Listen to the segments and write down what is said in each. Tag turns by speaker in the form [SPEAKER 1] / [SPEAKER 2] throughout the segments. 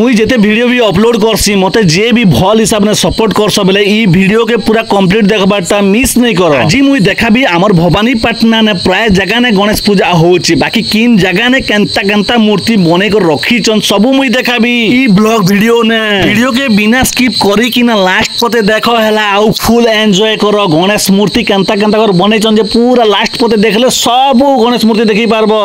[SPEAKER 1] मुई जेते वीडियो भी अपलोड करसी मते जे भी भल हिसाब ने सपोर्ट करस बेले ई वीडियो के पूरा कंप्लीट देखबाटा मिस नहीं करो। आज मुई देखाबी हमर भवानीपाटना ने प्राय जगह ने गणेश पूजा होची बाकी किन जगह ने केंता केंता मूर्ति बने कर रखी चन सब मुई देखाबी ई ब्लॉग वीडियो ने। वीडियो के बिना स्किप करी कि ना लास्ट पते देखो हैला आउ फुल एंजॉय करो। गणेश मूर्ति केंता केंता कर बने चन जे पूरा लास्ट पते देखले सब गणेश मूर्ति देखि पारबो।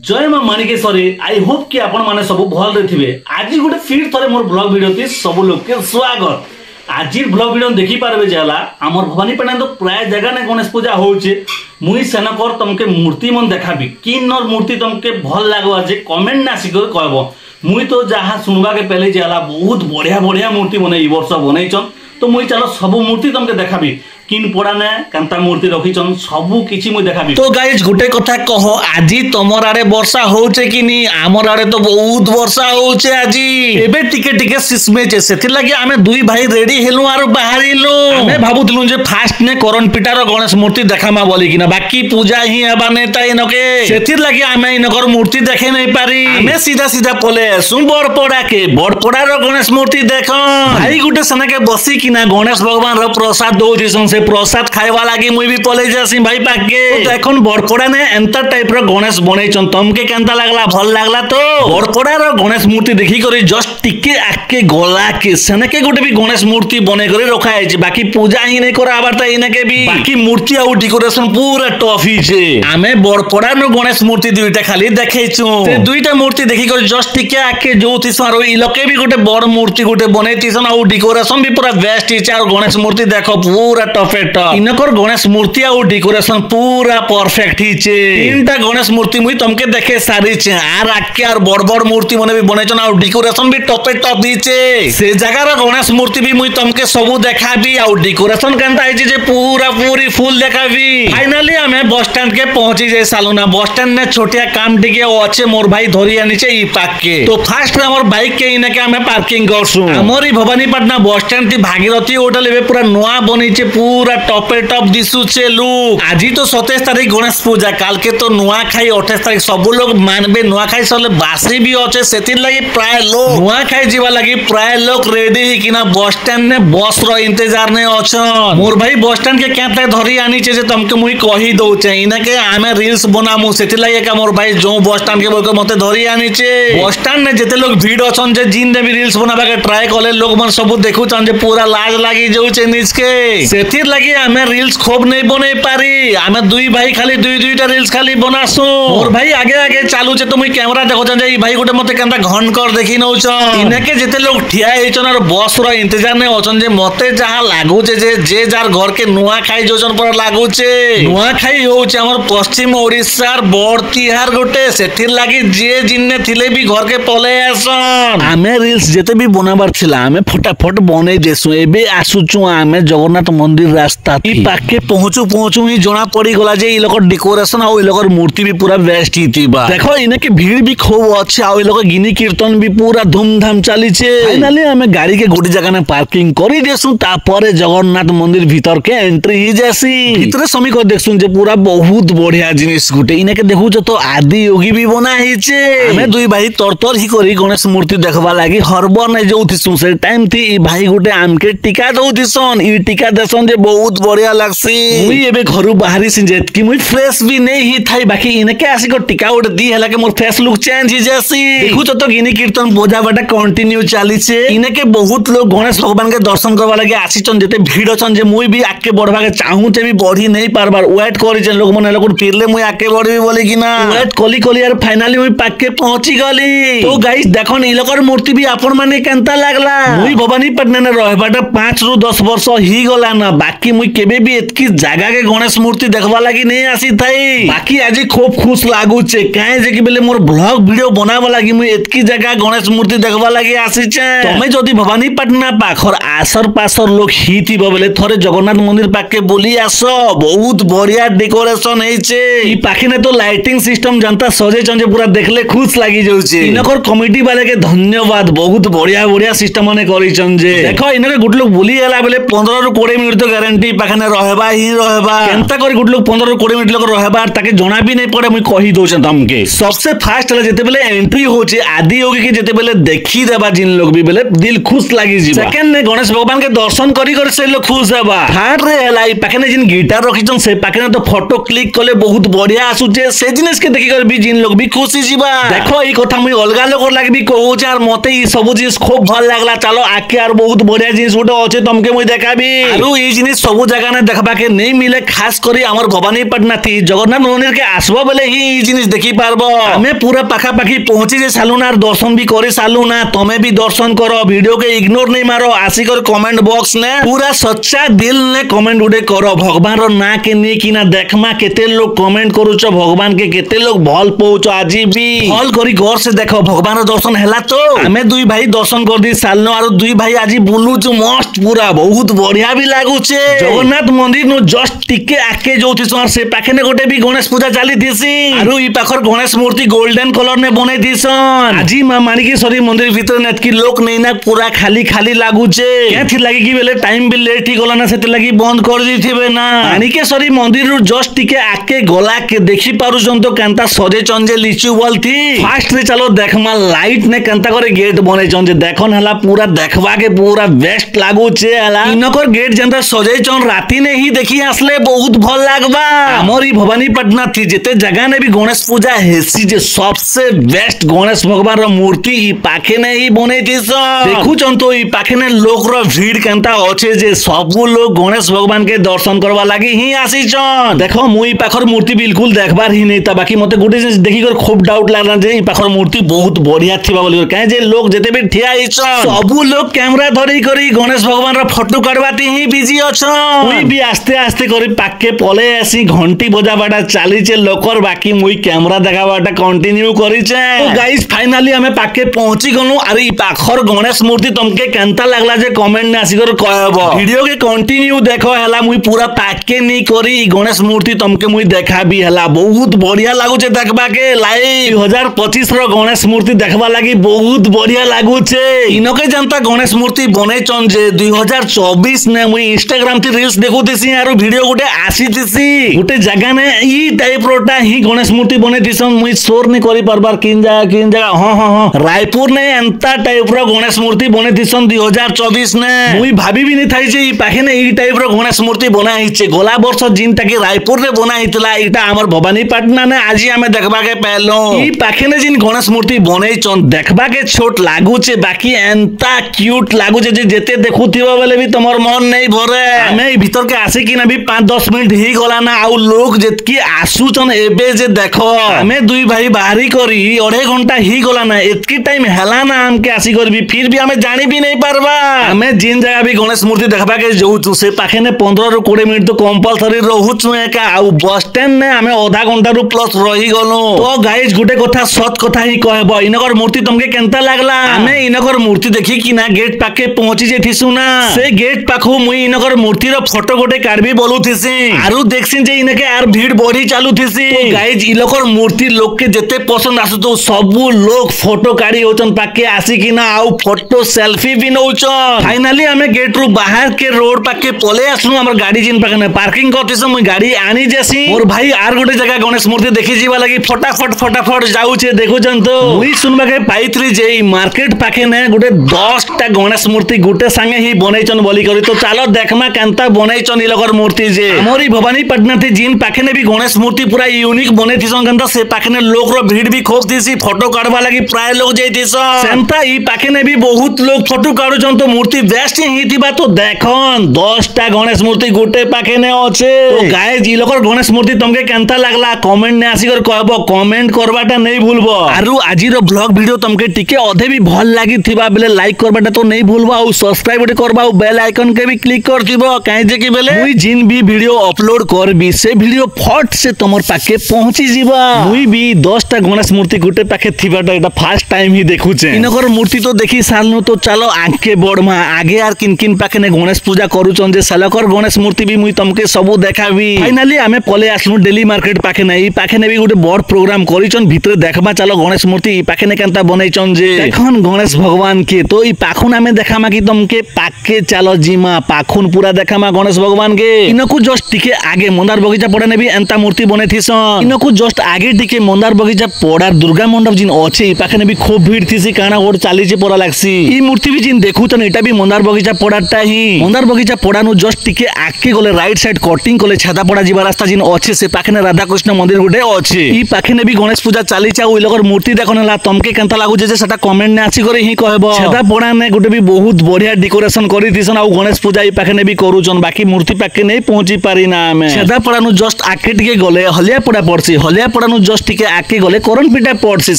[SPEAKER 1] जय मां माणिकेश्वरी। आई होप कि आपण माने सब भल रे थिबे। आज गोटे फिर थरे मोर ब्लॉग वीडियो ती सब लोग के स्वागत। आज ब्लॉग वीडियो देखि पारबे जेला हमर भवानीपाटना तो प्राय जगह ने गणेश पूजा होचे। मुई सेनकर तुमके मूर्ति मन देखाबी किन्नर मूर्ति तुमके भल लागो जे कमेंट ना सिकर कहबो। मुई तो जहां सुनबा के पहले जेला बहुत बढ़िया बढ़िया मूर्ति बने ई वर्ष बनैछन तो मुई चलो सब मूर्ति तुमके देखाबी किन पड़ा ने कांता मूर्ति रखिछन सबु किछि मुई देखाबी। तो गाइस गुटे कथा कहो आजी तमर आरे वर्षा होचे कि नी हमर आरे तो बहुत वर्षा होचे आजी एबे टिके टिके सिसमेचे सेति लागि आमे दुई भाई रेडी हेलु आरो बाहरिलु। आमे भाबुतलु जे फास्ट ने करन पिटार गणेश मूर्ति देखामा बोली किना बाकी पूजा ही हेबा ने ताई नके सेति लागि आमे इनकर मूर्ति देखे नै पारी। आमे सीधा सीधा पले सुन बड़पड़ा के बड़पड़ा रो गणेश मूर्ति देखन भाई गुटे सना के बसी किना गणेश भगवान रो प्रसाद दोदिसन प्रसाद खाइबा लागि मुई भी पले जासी भाई पाके। तो देखन बड़पड़ा ने एंता टाइप रो गणेश बनेछन तुमके केंता लागला भल लागला। तो बड़पड़ा रो गणेश मूर्ति देखि करी जस्ट टिके आके गला के सने के गोटे भी गणेश मूर्ति बने करे रखा है जे बाकी पूजा ही नै करा आबारता इने के भी बाकी मूर्ति आ डेकोरेशन पूरा टॉफी छे। आमे बड़पड़ा नो गणेश मूर्ति दुईटा खाली देखैछु ते दुईटा मूर्ति देखि करी जस्ट टिके आके जोथि सारो इलके भी गोटे बड़ मूर्ति गोटे बनेतिसन आ डेकोरेशन भी पूरा बेस्ट इच आ गणेश मूर्ति देखो पूरा टॉफेट इनकर गणेश मूर्ति आ डेकोरेशन पूरा परफेक्ट हिचे। तीनटा गणेश मूर्ति मुई तुमके देखे सारी छे आर आके आर बड़ बड़ मूर्ति मने भी बनेछन आ डेकोरेशन भी टॉप टॉप दिचे से जगह रो गणेश मूर्ति भी मुई तुमके सबु देखाबी आ डेकोरेशन केनता हिचे जे पूरा पूरी फुल देखाबी। फाइनली हमें बस स्टैंड के पहुंची जे सालुना बस स्टैंड ने छोटिया काम टिके अच्छे मोर भाई धरी आनी छे ई पाक के। तो फास्ट हमर बाइक के इने के हमें पार्किंग करसु हमर ई भवानीपाटना बस स्टैंड थी भागीरथी होटल एबे पूरा नया बनी छे पूरा टॉपे टॉप दिसुचे लुक। आज तो 27 तारीख गणेश पूजा काल के तो नुआखाई 28 तारीख सब लोग मानबे नुआखाई सले बासी भी अच्छे सेतिर लागि प्राय लोग नुआखाई जीवा लागि प्राय लोग रेडी ही किना बस स्टैंड ने बस रो इंतजार ने अछन। मोर भाई बस स्टैंड के केते धरी आनी छे जे तुमके मुई कहि दउ छे इना के आमे रील्स बनामु सेतिर लागि का मोर भाई जो बस स्टैंड के बोल मते धरी आनी छे। बस स्टैंड ने जेते लोग भीड़ अछन जे जिन ने भी रील्स बनाबा के ट्राई करले लोग मन सब देखु छन जे पूरा लाज लागि जाउ छे निज के सेतिर लागि आमे रील्स खूब नहीं बने पारी आमे दुई भाई खाली दुईटा रील्स खाली बनासु। और भाई आगे आगे चालू छे तो मुई कैमरा देखो जे ई भाई गोटे मते केनता घन कर देखि नउ छ इने के जेते लोग ठिया हेचन और बस रो इंतजार ने अछन जे मते जहां लागु छे जे जार घर के नुआ खाई जोजन पर लागु छे नुआ खाई हो छे हमर पश्चिम ओडिसा बड़ तिहार गोटे सेथिर लागि जे जिन्ने थिले भी घर के पले आसन। आमे रील्स जेते भी बनाबार छिला आमे फटाफट बने देसु एबे आसुचु आमे जगन्नाथ मंदिर रास्ता ई पाके पहुंचू ही जना पड़ी गला जे ई लोकर डेकोरेशन आ ई लोकर मूर्ति भी पूरा बेस्ट ही थिबा। देखो इने के भीड़ भी खूब अच्छे आ ई लोकर गिनी कीर्तन भी पूरा धूमधाम चली छे। फाइनली हमें गाड़ी के गोटी जगह ने पार्किंग करी देसु तापरे जगन्नाथ मंदिर भीतर के एंट्री ही जैसी भीतर समी को देखसु जे पूरा बहुत बढ़िया जिनिस गुटे इने के देखु तो आदि योगी भी बना ही छे। हमें दुई भाई तरतर ही करी गणेश मूर्ति देखबा लागि हरबर नै जोथिसु से टाइम थी ई भाई गुटे आम के टिका दोथिसन ई टिका देसन जे बहुत बढ़िया लागसी। मुई एबे घरु बाहरी सिन जेत कि मुई फ्रेश भी नहीं ही थाई बाकी इने के आसी को टिका उड दी हला के मोर फेस लुक चेंज ही जैसी देखु तो गिनी कीर्तन बोजा बाटा कंटिन्यू चाली छे। इने के बहुत लोग गणेश भगवान के दर्शन करबा लागि आसीचन जेते भीड़ अछन जे मुई भी आके बढ़बा के चाहू ते भी बढ़ी नहीं पारबार वेट करी जे लोग मन लोग फिरले मुई आके बढ़ी बोली कि ना वेट कली यार फाइनली मुई पाके पहुंची गली। तो गाइस देखन इ लोकर मूर्ति भी आपन माने केनता लागला मुई भवानीपाटना ने रहबाटा 5 रु 10 वर्ष ही गला ना बाकी मुई केबे भी एतकी जागा के गणेश मूर्ति देखबा लागि नहीं आसी थाई बाकी आज खूब खुश लागु छे काहे जे कि बेले मोर ब्लॉग वीडियो बनाबा लागि मुई एतकी जगह गणेश मूर्ति देखबा लागि आसी छे। तमे जदी भवानीपाटना पाखर आसर पासर लोग ही थिबो बेले थरे जगन्नाथ मंदिर पाके बोली आसो बहुत बढ़िया डेकोरेशन है छे ई पाखे ने तो लाइटिंग सिस्टम जनता सजे चंजे पूरा देखले खुश लागि जाउ छे इनकर कमिटी वाले के धन्यवाद बहुत बढ़िया बढ़िया सिस्टम माने करी चन जे देखो इनके गुट लोग बोली हला बेले 15 रु 20 मिनिट तक गारंटी पाखने रहबा ही रहबा केनता कर गुड लोग 15-20 मिनट लोग रहबा ताके जना भी नहीं पड़े मुई कहि दउ छ तमके सबसे फास्ट वाला जेते बेले एंट्री होचे आदि होगी कि जेते बेले देखि देबा जिन लोग भी बेले दिल खुश लागी जीवा सेकंड ने गणेश भगवान के दर्शन करी से लोग खुश हेबा थर्ड रे हलाई पाखने जिन गिटार रखिछन से पाखने तो फोटो क्लिक कले बहुत बढ़िया आसुचे से जिनिस के देखि कर भी जिन लोग भी खुशी जीवा देखो ई कथा मुई अलगा लोग लागि भी कहू छ आर मते ई सब जिनिस खूब भल लागला चलो आके आर बहुत बढ़िया जिनिस उठे अछि तमके मुई देखाबी आरो ई जिनिस सब जगह ने देखबा के नहीं मिले खास करी हमर भवानीपाटना थी जगन्नाथ मंदिर के आसबो बेले ही ई जिनिस देखि पारबो हमें पूरा पाखा पाखी पहुंची जे सालू ना दर्शन भी करे सालू ना तमे भी दर्शन करो वीडियो के इग्नोर नहीं मारो आसी कर कमेंट बॉक्स ने पूरा सच्चा दिल ने कमेंट उडे करो भगवान रो ना के नहीं कि ना देखमा केते लोग कमेंट करूछ भगवान के केते लोग भल पहुंचो आजी भी भल करी घर से देखो भगवान रो दर्शन हैला तो हमें दुई भाई दर्शन कर दी सालनो आरो दुई भाई आजी बुलू छु मस्त पूरा बहुत बढ़िया भी लागू छे जगन्नाथ मंदिर नो जस्ट टिके आके जोथि सर से पाखे ने गोटे भी गणेश पूजा चाली दिसी आरो ई पाखर गणेश मूर्ति गोल्डन कलर ने बने दिसन आजी मां माणिकेश्वरी मंदिर भीतर नेतकी लोक नहीं ना पूरा खाली खाली लागू छे केथि लागि कि बेले टाइम भी लेट ही गला ना सेते लागि बंद कर दिथिबे ना माणिकेश्वरी मंदिर रो जस्ट टिके आके गला के देखि पारुछन तो कांता सजे चंजे लिचू बोल थी फास्ट रे चलो देखमा लाइट ने कांता करे गेट बने चन जे देखन हला पूरा देखवा के पूरा बेस्ट लागू छे हला इनकर गेट जंता सजे चन राती ने ही देखि आसले बहुत भल लागबा हमर ई भवानीपाटना थी जेते जगह ने भी गणेश पूजा हेसी जे सबसे बेस्ट गणेश भगवान रो मूर्ति ई पाखे ने ही बने दिस देखु चन तो ई पाखे ने लोग रो भीड़ कांता अछि जे सब लोग गणेश भगवान के दर्शन करवा लागि ही आसी चन देखो मुई पाखर मूर्ति बिल्कुल देखबार ही नहीं था बाकी मते गुटे जिनिस देखि कर खूब डाउट लागला जे ई पाखर मूर्ति बहुत बढ़िया थिबा बोली काहे जे लोग जेते भी ठिया हिच सब लोग कैमरा धरी करी गणेश भगवान रो फोटो काढवाती ही बिजी अछन मुई भी आस्ते आस्ते करी पाके पले आसी घंटी बजाबाटा चाली छे लोकर बाकी मुई कैमरा देखाबाटा कंटिन्यू करी छे तो गाइस फाइनली हमें पाके पहुंची गनु अरे ई पाखर गणेश मूर्ति तमके केनता लागला जे कमेंट ने आसी कर कहबो वीडियो के कंटिन्यू देखो हला मुई पूरा पाके नहीं करी गणेश मूर्ति तमके मुई देखाबी हला बहुत बढ़िया लागु छे देखबा के लाइव 2025 रो गणेश मूर्ति देखबा लागि बहुत बढ़िया लागु छे इनके जनता गणेश मूर्ति बने चन जे 2024 ने मुई इंस्टाग्राम थी रील्स देखुतिसी आरो वीडियो गुटे आसीतिसी गुटे जगह ने ई टाइप रोटा ही गणेश मूर्ति बने दिसन मुई शोर नहीं करी परबार किन जगह हां रायपुर ने एंता टाइप रो गणेश मूर्ति बने दिसन 2024 ने मुई भाभी भी नहीं थाई जे ई पाखे ने ई टाइप रो गणेश मूर्ति बना हिचे गोला वर्ष जिन ताकि रायपुर रे बना हितला इटा हमर भवानीपाटना ने आज हमें देखबा के पहलो ई पाखे ने जिन गणेश मूर्ति बने चन देखबा के छोट लागू छे बाकी एंता क्यूट लागू छे जे जेते देखुथिबा बेले भी तमर मन नहीं भरे हमें ई भीतर के आसे कि ना भी 5-10 मिनट ही गला ना आउ लोग जेतकी आसु चन एबे जे देखो हमें दुई भाई बाहरी करी 2.5 घंटा ही गला ना एतकी टाइम हला ना हमके आसी करबी फिर भी हमें जानी भी नहीं पारबा हमें जिन जगह भी गणेश मूर्ति देखबा के जोउ से पाखे ने 15-20 मिनट तो कंपलसरी रहूछु एका आउ बस स्टैंड ने हमें आधा घंटा रु प्लस रही गलो तो गाइस गुटे कथा सत कथा ही कहबो इनकर मूर्ति तमके केनता लागला हमें इनकर मूर्ति देखि कि ना गेट पाके पहुंची जेथिसु ना से गेट पाखु मुई इनकर मूर्ति रो फोटो गोटे काढबी बोलुथिसी आरु देखसिन जे इनके आर भीड़ बढी चालुथिसी तो गाइस इलकर मूर्ति लोग के जेते पसंद आसु तो सब लोग फोटो काढी होचन पाके आसी कि ना आउ फोटो सेल्फी भी नउचन फाइनली हमें गेट रु बाहर के रोड पाके पले आसनु हमर गाड़ी जिन पाके ने पार्किंग करथिस मुई गाड़ी आनी जेसी मोर भाई आर गोटे जगह गणेश मूर्ति देखि जीवा लागि फटाफट जाउ छे देखो जन तो मुई सुनबा के पाइत्री जे मार्केट पाके ने गोटे 10 टा गणेश मूर्ति गुटे संगे ही बनैचन बोली करी तो चलो देखमा कांता बनैचन इलकर मूर्ति जे मोरी भवानीपाटना थी जिन पाखे ने भी गणेश मूर्ति पूरा यूनिक बने थिसन कांता से पाखे ने लोग रो भीड़ भी खूब दिसी फोटो काढवा लागि प्राय लोग जैतिसन सेंता ई पाखे ने भी बहुत लोग फोटो काढुचन तो मूर्ति बेस्ट ही थिबा तो देखन 10 टा गणेश मूर्ति गुटे पाखे ने अछि तो गाइस इलकर गणेश मूर्ति तमके केनता लागला कमेंट ने आसी कर कहबो कमेंट करबाटा नहीं भूलबो आरु आजी रो ब्लॉग वीडियो तमके टिके अधे भी भल लागि थिबा बेले लाइक करबाटा तो नहीं भूलबो आ सब्सक्राइब करबा आ बेल आइकन के भी क्लिक कर दिबो काहे जे कि बेले मुई जिन भी वीडियो अपलोड करबी से वीडियो फट से तमर पाके पहुंची जीवा मुई भी 10 टा गणेश मूर्ति गुटे पाके थिबाटा एटा फर्स्ट टाइम ही देखुचे इनकर मूर्ति तो देखि सालनु तो चलो आके बडमा आगे यार किन किन पाके ने गणेश पूजा करूचन जे सालकर गणेश मूर्ति भी मुई तमके सबु देखाबी फाइनली हमें पले आसनु डेली मार्केट पाके नहीं पाखे ने भी गुटे बड़ प्रोग्राम करिचन भीतर देखबा चलो गणेश मूर्ति पाखे ने केनता बनैचन जे देखन गणेश भगवान के तो ई पाखुन हमें देखामा कि तमके पाके चलो जीमा पाखुन पूरा पूरा देखामा गणेश भगवान के इनको जस्ट टिके आगे मंदार बगीचा पड़ा ने भी एंता मूर्ति बने थीसन इनको जस्ट आगे टिके मंदार बगीचा पड़ा दुर्गा मंडप जिन अच्छे पाखे ने भी खूब भीड़ थी काना गोटे चली पड़ा लागसी ई मूर्ति भी जिन देखु तो एटा भी मंदार बगीचा पड़ाटा ही मंदार बगीचा पड़ा नु जस्ट टिके आगे गले राइट साइड कटिंग कले छादा पड़ा जीवा रास्ता जिन अच्छे से पाखे ने राधा कृष्ण मंदिर गुटे अच्छे ई पाखे ने भी गणेश पूजा चली चाउ इलोकर मूर्ति देखनेला तमके केनता लागु जे सेटा कमेंट ने आसी करे ही कहबो छादा पड़ा ने गुटे भी बहुत बढ़िया डेकोरेशन करी दिसन आ गणेश पूजा ई पाखे ने भी करूचन बाकी मूर्ति पाखे नहीं पहुंची पारी ना हमें छादा पड़ा नु जस्ट आके टिके गले हलिया पड़ा पड़सी हलिया पड़ा नु जस्ट टिके आके गले करन पिटा पड़सी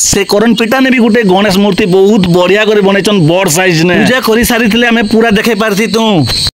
[SPEAKER 1] से करन पिटा ने भी गुटे गणेश मूर्ति बहुत बढ़िया करे बनेचन बड़ साइज ने पूजा करी सारी थिले हमें पूरा देखे पारथी तू।